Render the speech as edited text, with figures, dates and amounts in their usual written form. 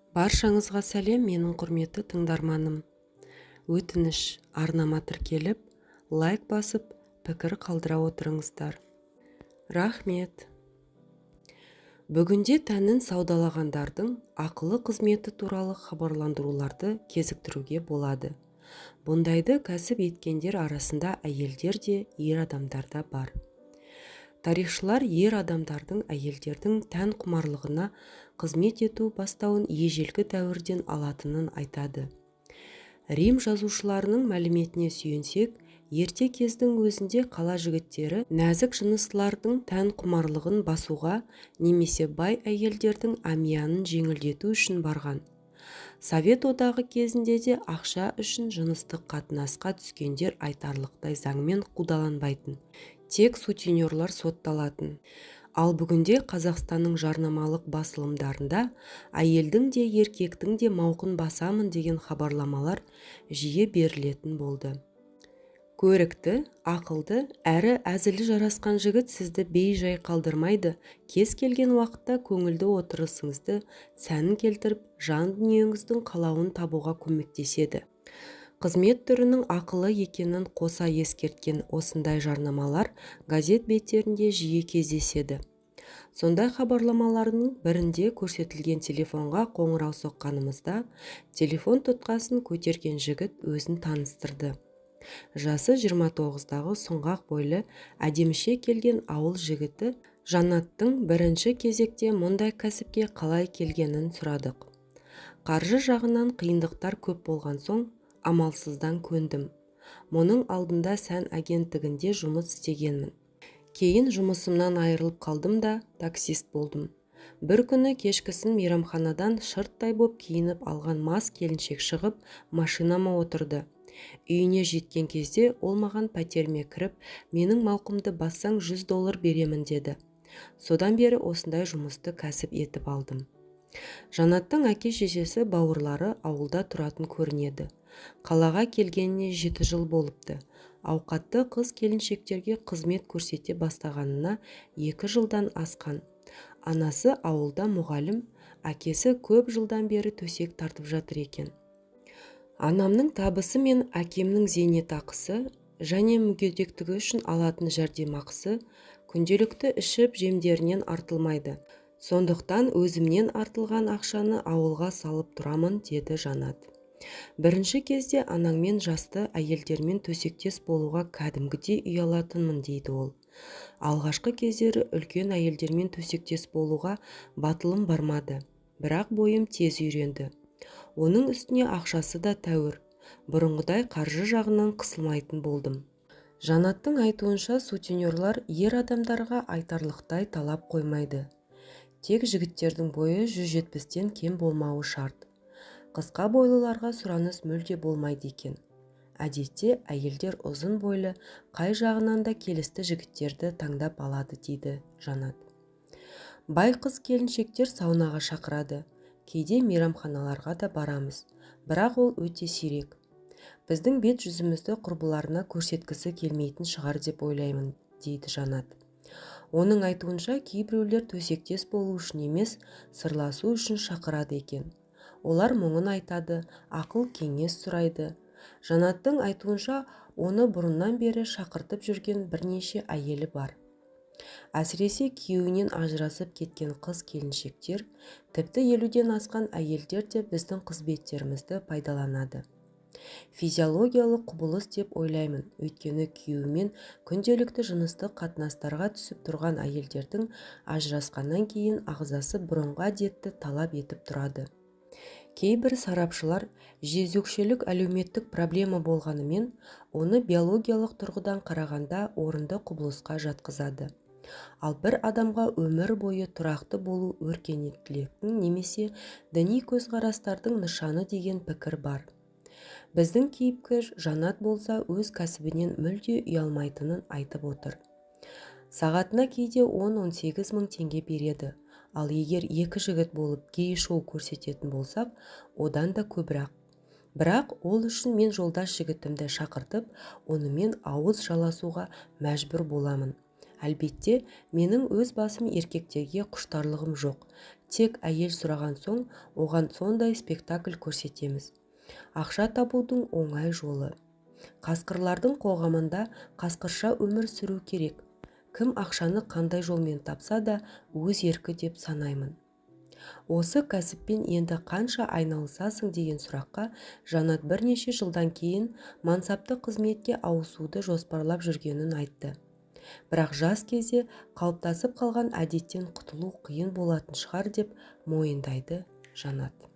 Баршаңызға сәлем, менің құрметті тыңдарманым. Өтініш, арнама тіркеліп, лайк басып, пікір қалдыра отырыңыздар. Рахмет. Бүгінде тәнін саудалағандардың ақылы қызметі туралы хабарландыруларды кезіктіруге болады. Бұндайды кәсіп еткендер арасында әйелдер де, ер адамдар да бар. Тарихшылар ер адамдардың әйелдердің тән құмарлығына қызмет ету бастауын ежелгі дәуірден алатынын айтады. Рим жазушыларының мәліметіне сүйенсек, ерте кездің өзінде қала жігіттері нәзік жыныстылардың тән құмарлығын басуға немесе бай әйелдердің амиянын жеңілдету үшін барған. Совет одағы кезінде де ақша үшін жыныстық қатынасқа түскендер айтарлықтай заңмен қудаланбайтын. Тек сутенерлар сотталатын. Ал бүгінде Қазақстанның жарнамалық басылымдарында әйелдің де еркектің де мауқын басамын деген хабарламалар жиі берілетін болды. Көрікті, ақылды, әрі әзілі жарасқан жігіт сізді бей-жай қалдырмайды, кез келген уақытта көңілді отырысыңызды сәнін келтіріп, жан дүниеңіздің қалауын табуға көмектеседі. Қызмет түрінің ақылы екенін қоса ескерткен осындай жарнамалар газет беттерінде жиі кездеседі. Сондай хабарламалардың бірінде көрсетілген телефонға қоңырау соққанымызда, телефон тұтқасын көтерген жігіт өзін таныстырды. Жасы 29-дағы сұңғақ бойлы, әдеміше келген ауыл жігіті Жанаттың бірінші кезекте мұндай кәсіпке қалай келгенін сұрадық. Қаржы жағынан қиындықтар көп болған соң, амалсыздан көндім. Мұның алдында сән агенттігінде жұмыс істегенмін. Кейін жұмысымнан айырылып қалдым да таксист болдым. Бір күні кешкісін мейрамханадан шырттай боп киініп алған мас келіншек шығып, машинама отырды. Үйіне жеткен кезде ол маған пәтеріме кіріп, менің мауқымды бассаң $100 беремін деді. Содан бері осындай жұмысты кәсіп етіп алдым. Жанаттың әке-шешесі бауырлары ауылда тұратын көрінеді. Қалаға келгеніне 7 жыл болыпты. Ауқатты қыз келіншектерге қызмет көрсете бастағанына 2 жылдан асқан. Анасы ауылда мұғалім, әкесі көп жылдан бері төсек тартып жатыр екен. Анамның табысы мен әкемнің зейнетақысы және мүгедектігі үшін алатын жәрдемақысы күнделікті ішіп жемдерінен артылмайды. Сондықтан өзімнен артылған ақшаны ауылға салып тұрамын, деді Жанат. Бірінші кезде анаңмен жасты әйелдермен төсектес болуға кәдімгідей ұялатынмын, дейді ол. Алғашқы кездері үлкен әйелдермен төсектес болуға батылым бармады, бірақ бойым тез үйренді. Оның үстіне ақшасы да тәуір. Бұрынғыдай қаржы жағынан қысылмайтын болдым. Жанаттың айтуынша сутенерлар ер адамдарға айтарлықтай талап қоймайды. Тек жігіттердің бойы 170-тен кем болмауы шарт. Қысқа бойлыларға сұраныс мүлде болмайды екен. Әдетте әйелдер ұзын бойлы, қай жағынан да келісті жігіттерді таңдап алады, дейді Жанат. Бай қыз келіншектер саунаға шақырады. Кейде мейрамханаларға да барамыз, бірақ ол өте сирек. Біздің бет жүзімізді құрбыларына көрсеткісі келмейтін шығар деп ойлаймын, дейді Жанат. Оның айтуынша кейбіреулер төсектес болу үшін емес, сырласу үшін шақырады екен. Олар мұңын айтады, ақыл кеңес сұрайды. Жанаттың айтуынша оны бұрыннан бері шақыртып жүрген бірнеше әйелі бар. Әсіресе күйеуінен ажырасып кеткен қыз келіншектер, тіпті 50-ден асқан әйелдер де біздің қызметтерімізді пайдаланады. Физиологиялық құбылыс деп ойлаймын, өйткені күйеуімен күнделікті жыныстық қатынастарға түсіп тұрған әйелдердің ажырасқаннан кейін ағзасы бұрынғы әдетті талап етіп тұрады. Кейбір сарапшылар жезөкшелік әлеуметтік проблема болғанымен, оны биологиялық тұрғыдан қарағанда орынды құбылысқа жатқызады. Ал бір адамға өмір бойы тұрақты болу өркениеттіліктің немесе діни көзқарастардың нышаны деген пікір бар. Біздің кейіпкер Жанат болса өз кәсібінен мүлде ұялмайтынын айтып отыр. Сағатына кейде 10-18 мың теңге береді, ал егер 2 жігіт болып гей-шоу көрсететін болсақ, одан да көбірек. Бірақ ол үшін мен жолдас жігітімді шақыртып, онымен ауыз жаласуға мәжбүр боламын. Әлбетте, менің өз басым еркектерге құштарлығым жоқ. Тек әйел сұраған соң оған сондай спектакль көрсетеміз. Ақша табудың оңай жолы. Қасқырлардың қоғамында қасқырша өмір сүру керек. Кім ақшаны қандай жолмен тапса да өз еркі деп санаймын. Осы кәсіппен енді қанша айналысасың деген сұраққа Жанат бірнеше жылдан кейін мансапты қызметке ауысуды жоспарлап жүргенін айтты. Бірақ жас кезде қалыптасып қалған әдеттен құтылу қиын болатын шығар деп мойындайды Жанат.